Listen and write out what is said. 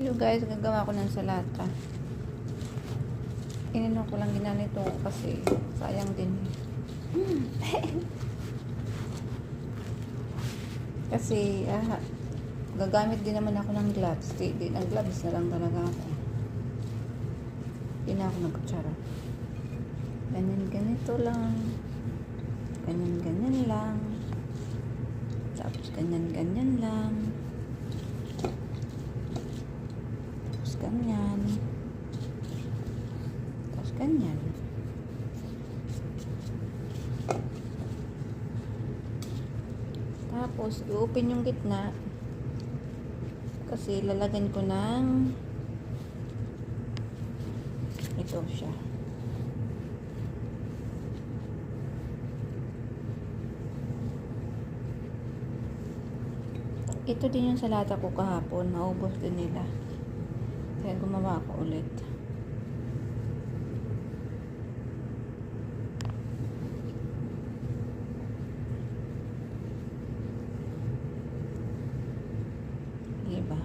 Hello guys, gagawa ko ng salata. Ininom ko lang ginanito kasi sayang din. Kasi gagamit din naman ako ng gloves. Di, ng gloves na lang talaga ako. Hindi na ako nagkutsara. Ganito lang. Ganyan lang. Tapos ganyan lang. Tapos ganyan. Tapos ganyan. Tapos i-open yung gitna. Kasi lalagyan ko ng ito siya. Ito din yung salata ko kahapon. Naubos din nila. Kaya gumawa ako ulit. Diba?